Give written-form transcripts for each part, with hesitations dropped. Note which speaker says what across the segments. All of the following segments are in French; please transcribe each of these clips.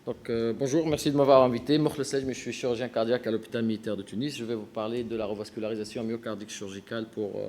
Speaker 1: Bonjour, merci de m'avoir invité. Mokhles Sedj, je suis chirurgien cardiaque à l'hôpital militaire de Tunis. Je vais vous parler de la revascularisation myocardique chirurgicale pour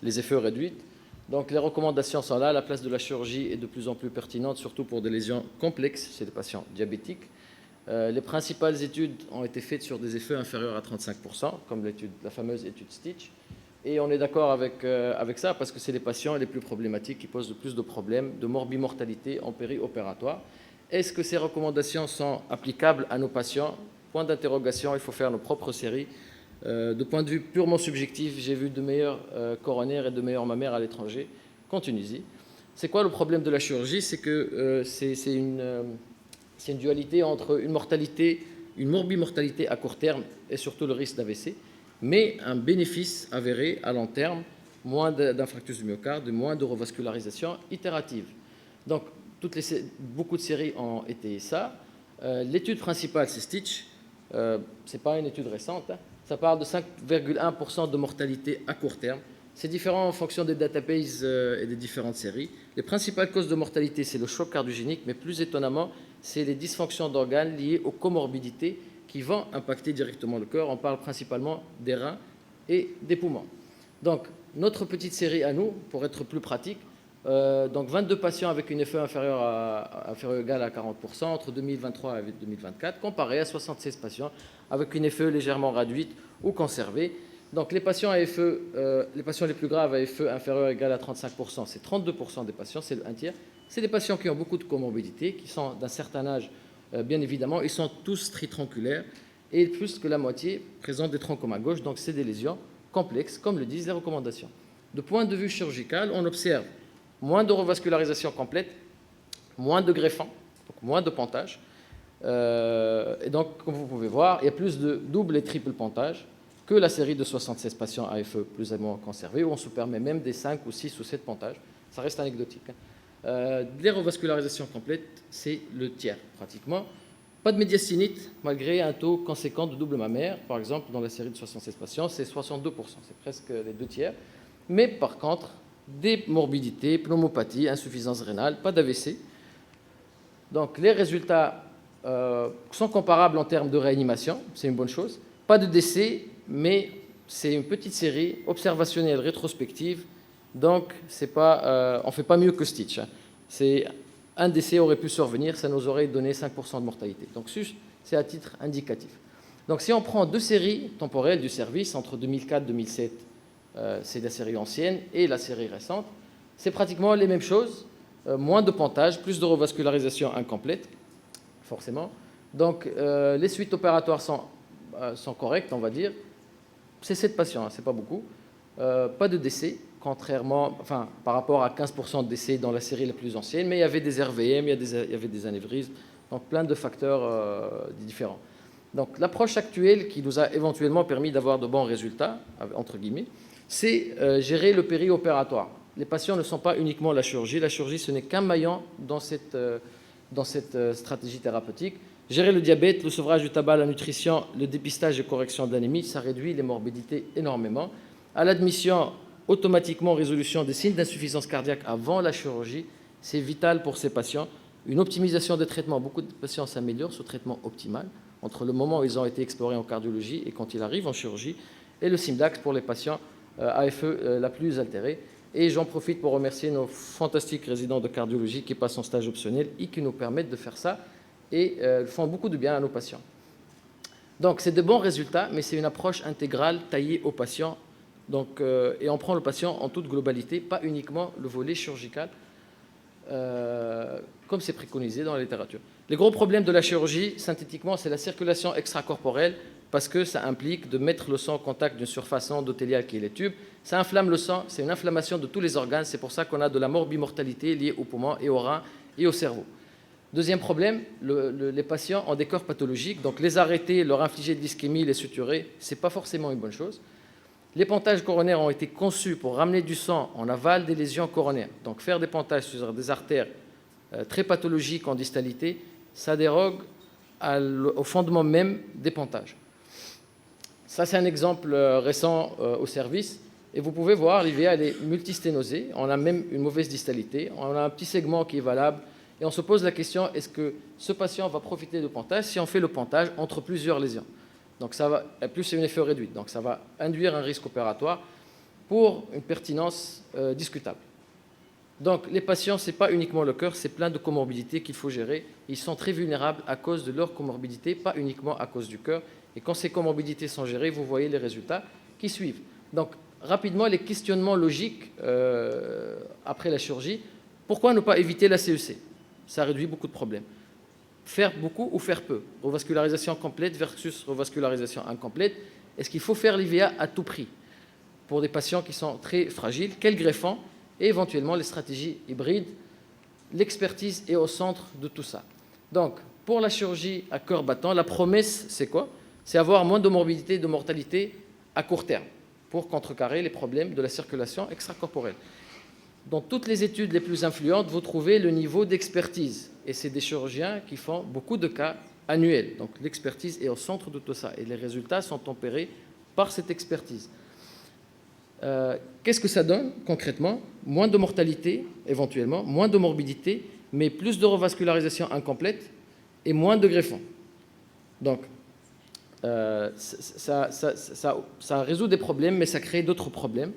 Speaker 1: les effets réduits. Donc, les recommandations sont là. La place de la chirurgie est de plus en plus pertinente, surtout pour des lésions complexes chez les patients diabétiques. Les principales études ont été faites sur des effets inférieurs à 35%, comme la fameuse étude Stitch. Et on est d'accord avec ça parce que c'est les patients les plus problématiques qui posent le plus de problèmes de morbimortalité en périopératoire. Est-ce que ces recommandations sont applicables à nos patients? Point d'interrogation, il faut faire nos propres séries. De point de vue purement subjectif, j'ai vu de meilleurs coronaires et de meilleurs mammaires à l'étranger qu'en Tunisie. C'est quoi le problème de la chirurgie? C'est que c'est une dualité entre une mortalité, une morbimortalité à court terme et surtout le risque d'AVC, mais un bénéfice avéré à long terme, moins d'infarctus du myocarde, moins de revascularisation itérative. Donc, beaucoup de séries ont été ça. L'étude principale, c'est Stitch. Ce n'est pas une étude récente. Ça parle de 5,1% de mortalité à court terme. C'est différent en fonction des databases et des différentes séries. Les principales causes de mortalité, c'est le choc cardiogénique, mais plus étonnamment, c'est les dysfonctions d'organes liées aux comorbidités qui vont impacter directement le cœur. On parle principalement des reins et des poumons. Donc, notre petite série à nous, pour être plus pratique, donc 22 patients avec une FE inférieure ou égale à 40% entre 2023 et 2024, comparé à 76 patients avec une FE légèrement réduite ou conservée. Donc les patients les plus graves à FE inférieure ou égale à 35%, c'est 32% des patients, c'est un tiers. C'est des patients qui ont beaucoup de comorbidités, qui sont d'un certain âge, bien évidemment. Ils sont tous tritronculaires et plus que la moitié présentent des troncomes à gauche, donc c'est des lésions complexes, comme le disent les recommandations. De point de vue chirurgical, on observe moins de revascularisation complète, moins de greffons, donc moins de pontage. Et donc, comme vous pouvez voir, il y a plus de double et triple pontage que la série de 76 patients à FE plus ou moins conservés, où on se permet même des 5 ou 6 ou 7 pontages. Ça reste anecdotique. Les revascularisations complètes, c'est le tiers, pratiquement. Pas de médiastinite, malgré un taux conséquent de double mammaire. Par exemple, dans la série de 76 patients, c'est 62%, c'est presque les deux tiers. Mais par contre, des morbidités, pneumopathie, insuffisance rénale, pas d'AVC. Donc les résultats sont comparables en termes de réanimation, c'est une bonne chose. Pas de décès, mais c'est une petite série observationnelle rétrospective, donc on ne fait pas mieux que Stitch. Un décès aurait pu survenir, ça nous aurait donné 5% de mortalité. Donc c'est à titre indicatif. Donc si on prend deux séries temporelles du service entre 2004 et 2007, c'est la série ancienne et la série récente, c'est pratiquement les mêmes choses, moins de pontage, plus de revascularisation incomplète, forcément. Donc les suites opératoires sont correctes, on va dire. C'est 7 patients, c'est pas beaucoup. Pas de décès, par rapport à 15% de décès dans la série la plus ancienne, mais il y avait des RVM, il y avait des anévrismes, donc plein de facteurs différents. Donc l'approche actuelle qui nous a éventuellement permis d'avoir de bons résultats, entre guillemets, c'est gérer le périopératoire. Les patients ne sont pas uniquement la chirurgie, ce n'est qu'un maillon dans cette stratégie thérapeutique. Gérer le diabète, le sevrage du tabac, la nutrition, le dépistage et correction d'anémie, ça réduit les morbidités énormément. À l'admission, automatiquement résolution des signes d'insuffisance cardiaque avant la chirurgie, c'est vital pour ces patients. Une optimisation des traitements, beaucoup de patients s'améliorent ce traitement optimal entre le moment où ils ont été explorés en cardiologie et quand ils arrivent en chirurgie, et le Simdax pour les patients AFE la plus altérée. Et j'en profite pour remercier nos fantastiques résidents de cardiologie qui passent en stage optionnel et qui nous permettent de faire ça et font beaucoup de bien à nos patients. Donc, c'est de bons résultats, mais c'est une approche intégrale taillée aux patients. Donc, et on prend le patient en toute globalité, pas uniquement le volet chirurgical, comme c'est préconisé dans la littérature. Les gros problèmes de la chirurgie, synthétiquement, c'est la circulation extracorporelle, parce que ça implique de mettre le sang en contact d'une surface endothéliale qui est les tubes. Ça inflamme le sang, c'est une inflammation de tous les organes, c'est pour ça qu'on a de la morbimortalité liée aux poumons et aux reins et au cerveau. Deuxième problème, les patients ont des cœurs pathologiques, donc les arrêter, leur infliger de l'ischémie, les suturer, ce n'est pas forcément une bonne chose. Les pontages coronaires ont été conçus pour ramener du sang en aval des lésions coronaires. Donc faire des pontages sur des artères très pathologiques en distalité, ça dérogue au fondement même des pontages. Ça, c'est un exemple récent au service. Et vous pouvez voir, l'IVA, elle est multisténosée. On a même une mauvaise distalité. On a un petit segment qui est valable Et on se pose la question, est-ce que ce patient va profiter du pontage si on fait le pontage entre plusieurs lésions? Donc ça va, plus c'est une effet réduite, donc ça va induire un risque opératoire pour une pertinence discutable. Donc les patients, ce n'est pas uniquement le cœur, c'est plein de comorbidités qu'il faut gérer. Ils sont très vulnérables à cause de leurs comorbidités, pas uniquement à cause du cœur. Et quand ces comorbidités sont gérées, vous voyez les résultats qui suivent. Donc rapidement, les questionnements logiques après la chirurgie. Pourquoi ne pas éviter la CEC? Ça réduit beaucoup de problèmes. Faire beaucoup ou faire peu? Revascularisation complète versus revascularisation incomplète. Est-ce qu'il faut faire l'IVA à tout prix? Pour des patients qui sont très fragiles, quel greffon? Et éventuellement les stratégies hybrides. L'expertise est au centre de tout ça. Donc, pour la chirurgie à cœur battant, la promesse, c'est quoi? C'est avoir moins de morbidité et de mortalité à court terme pour contrecarrer les problèmes de la circulation extracorporelle. Dans toutes les études les plus influentes, vous trouvez le niveau d'expertise. Et c'est des chirurgiens qui font beaucoup de cas annuels. Donc, l'expertise est au centre de tout ça. Et les résultats sont tempérés par cette expertise. Qu'est-ce que ça donne concrètement? Moins de mortalité, éventuellement, moins de morbidité, mais plus de revascularisation incomplète et moins de greffons. Donc, ça résout des problèmes, mais ça crée d'autres problèmes.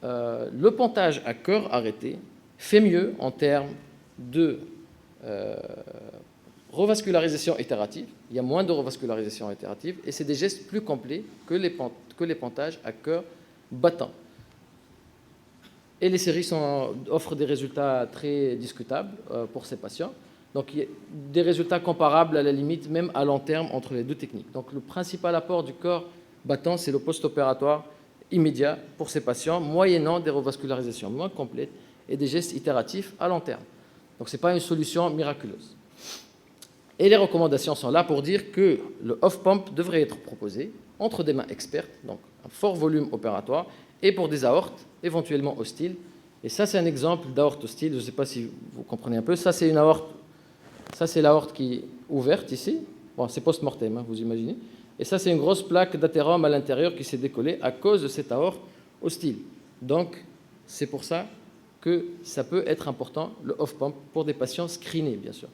Speaker 1: Le pontage à cœur arrêté fait mieux en termes de revascularisation itérative. Il y a moins de revascularisation itérative et c'est des gestes plus complets que les pontages à cœur battant. Et les séries offrent des résultats très discutables pour ces patients. Donc, il y a des résultats comparables à la limite, même à long terme, entre les deux techniques. Donc, le principal apport du corps battant, c'est le post-opératoire immédiat pour ces patients, moyennant des revascularisations moins complètes et des gestes itératifs à long terme. Donc, ce n'est pas une solution miraculeuse. Et les recommandations sont là pour dire que le off-pump devrait être proposé entre des mains expertes, donc un fort volume opératoire, et pour des aortes éventuellement hostiles. Et ça, c'est un exemple d'aorte hostile. Je ne sais pas si vous comprenez un peu. Ça, c'est une aorte. Ça, c'est l'aorte qui est ouverte ici. Bon, c'est post-mortem, hein, vous imaginez. Et ça, c'est une grosse plaque d'athérome à l'intérieur qui s'est décollée à cause de cette aorte hostile. Donc, c'est pour ça que ça peut être important, le off-pump, pour des patients screenés, bien sûr.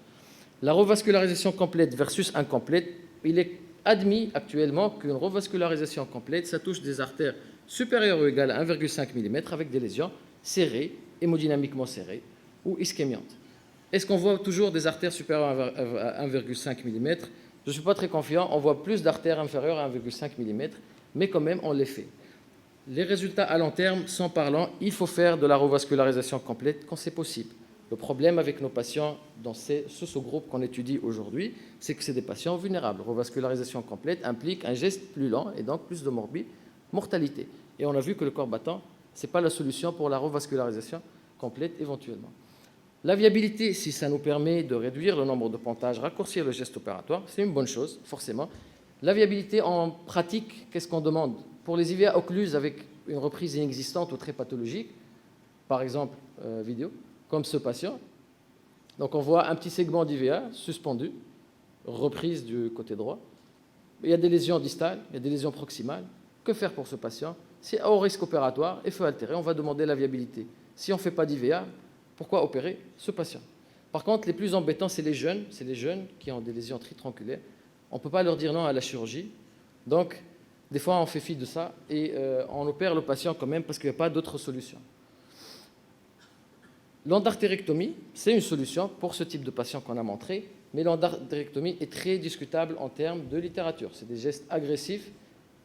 Speaker 1: La revascularisation complète versus incomplète, il est admis actuellement qu'une revascularisation complète, ça touche des artères supérieures ou égales à 1,5 mm avec des lésions serrées, hémodynamiquement serrées ou ischémiantes. Est-ce qu'on voit toujours des artères supérieures à 1,5 mm? Je ne suis pas très confiant. On voit plus d'artères inférieures à 1,5 mm, mais quand même, on les fait. Les résultats à long terme sont parlants. Il faut faire de la revascularisation complète quand c'est possible. Le problème avec nos patients dans ce sous-groupe qu'on étudie aujourd'hui, c'est que c'est des patients vulnérables. Revascularisation complète implique un geste plus lent et donc plus de mortalité. Et on a vu que le corps battant, ce n'est pas la solution pour la revascularisation complète éventuellement. La viabilité, si ça nous permet de réduire le nombre de pontages, raccourcir le geste opératoire, c'est une bonne chose, forcément. La viabilité en pratique, qu'est-ce qu'on demande? Pour les IVA occluses avec une reprise inexistante ou très pathologique, par exemple vidéo, comme ce patient. Donc on voit un petit segment d'IVA suspendu, reprise du côté droit. Il y a des lésions distales, il y a des lésions proximales. Que faire pour ce patient? C'est haut risque opératoire, effet altéré, on va demander la viabilité. Si on ne fait pas d'IVA, pourquoi opérer ce patient? Par contre, les plus embêtants, c'est les jeunes qui ont des lésions tritronculaires. On ne peut pas leur dire non à la chirurgie. Donc, des fois, on fait fi de ça et on opère le patient quand même parce qu'il n'y a pas d'autre solution. L'endartérectomie, c'est une solution pour ce type de patient qu'on a montré, mais l'endartérectomie est très discutable en termes de littérature. C'est des gestes agressifs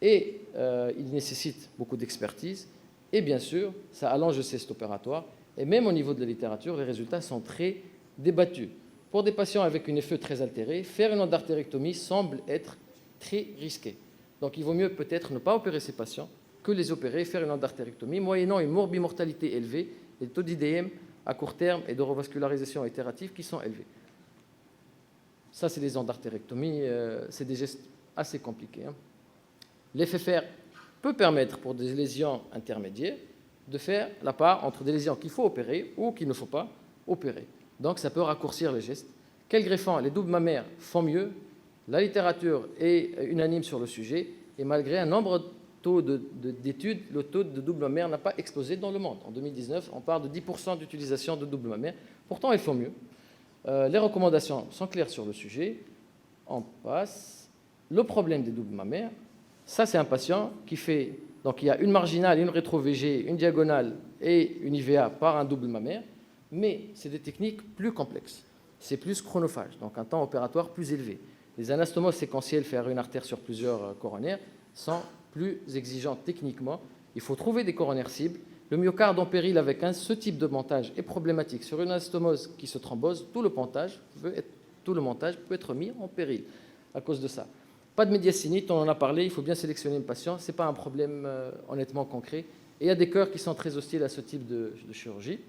Speaker 1: et ils nécessitent beaucoup d'expertise. Et bien sûr, ça allonge le geste opératoire. Et même au niveau de la littérature, les résultats sont très débattus. Pour des patients avec une FE très altérée, faire une endartérectomie semble être très risqué. Donc il vaut mieux peut-être ne pas opérer ces patients que les opérer, faire une endartérectomie, moyennant une morbimortalité élevée et des taux d'IDM à court terme et de revascularisation itérative qui sont élevés. Ça, c'est des endartérectomies, c'est des gestes assez compliqués. L'FFR peut permettre, pour des lésions intermédiaires, de faire la part entre des lésions qu'il faut opérer ou qu'il ne faut pas opérer. Donc, ça peut raccourcir les gestes. Quel greffon? Les doubles mammaires font mieux. La littérature est unanime sur le sujet et malgré un nombre d'études, le taux de double mammaire n'a pas explosé dans le monde. En 2019, on parle de 10% d'utilisation de double mammaire. Pourtant, ils font mieux. Les recommandations sont claires sur le sujet. On passe. Le problème des doubles mammaires, ça c'est un patient qui fait... Donc il y a une marginale, une rétro-VG, une diagonale et une IVA par un double mammaire, mais c'est des techniques plus complexes. C'est plus chronophage, donc un temps opératoire plus élevé. Les anastomoses séquentielles, faire une artère sur plusieurs coronaires, sont plus exigeantes techniquement. Il faut trouver des coronaires cibles. Le myocarde en péril avec ce type de montage est problématique. Sur une anastomose qui se thrombose, tout le montage peut être mis en péril à cause de ça. Pas de médiastinite, on en a parlé, il faut bien sélectionner le patient. Ce n'est pas un problème honnêtement concret. Et il y a des cœurs qui sont très hostiles à ce type de chirurgie.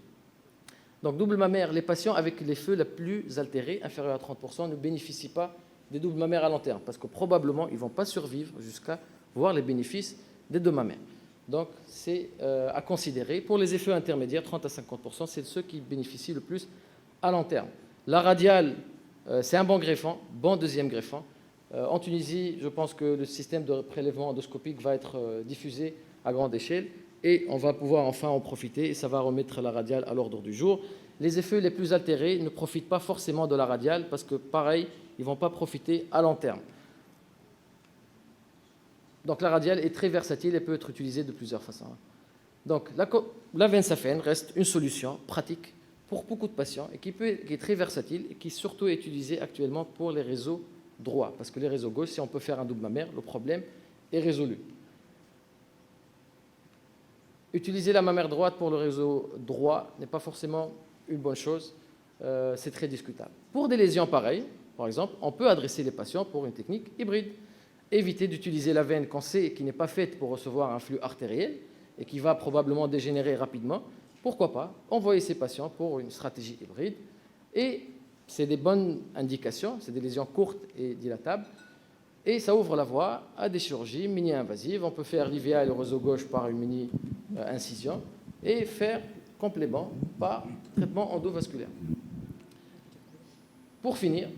Speaker 1: Donc double mammaire, les patients avec les feux les plus altérés, inférieurs à 30%, ne bénéficient pas des doubles mammaires à long terme, parce que probablement, ils ne vont pas survivre jusqu'à voir les bénéfices des deux mammaires. Donc c'est à considérer. Pour les effets intermédiaires, 30 à 50%, c'est ceux qui bénéficient le plus à long terme. La radiale, c'est un bon greffant, bon deuxième greffant. En Tunisie, je pense que le système de prélèvement endoscopique va être diffusé à grande échelle et on va pouvoir enfin en profiter et ça va remettre la radiale à l'ordre du jour. Les effets les plus altérés ne profitent pas forcément de la radiale parce que, pareil, ils ne vont pas profiter à long terme. Donc la radiale est très versatile et peut être utilisée de plusieurs façons. Donc la Vensafène reste une solution pratique pour beaucoup de patients et qui est très versatile et qui surtout est utilisée actuellement pour les réseaux droits. Parce que les réseaux gauches, si on peut faire un double mammaire, le problème est résolu. Utiliser la mammaire droite pour le réseau droit n'est pas forcément une bonne chose. C'est très discutable. Pour des lésions pareilles, par exemple, on peut adresser les patients pour une technique hybride. Éviter d'utiliser la veine qu'on sait qui n'est pas faite pour recevoir un flux artériel et qui va probablement dégénérer rapidement. Pourquoi pas envoyer ces patients pour une stratégie hybride. Et c'est des bonnes indications, c'est des lésions courtes et dilatables. Et ça ouvre la voie à des chirurgies mini-invasives. On peut faire l'IVA et le réseau gauche par une mini-incision et faire complément par traitement endovasculaire. Pour finir,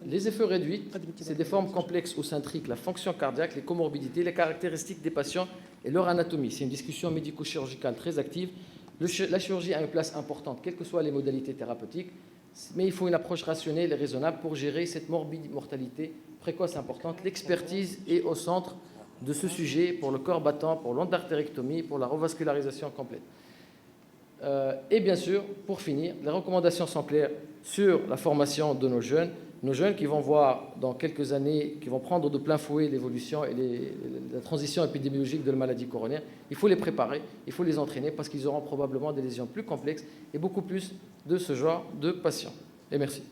Speaker 1: les effets réduits, c'est des formes complexes ou centriques, la fonction cardiaque, les comorbidités, les caractéristiques des patients et leur anatomie. C'est une discussion médico-chirurgicale très active. La chirurgie a une place importante, quelles que soient les modalités thérapeutiques, mais il faut une approche rationnelle et raisonnable pour gérer cette mortalité précoce importante. L'expertise est au centre de ce sujet pour le corps battant, pour l'endartérectomie, pour la revascularisation complète. Et bien sûr, pour finir, les recommandations sont claires sur la formation de nos jeunes qui vont voir dans quelques années, qui vont prendre de plein fouet l'évolution et la transition épidémiologique de la maladie coronaire. Il faut les préparer, il faut les entraîner parce qu'ils auront probablement des lésions plus complexes et beaucoup plus de ce genre de patients. Et merci.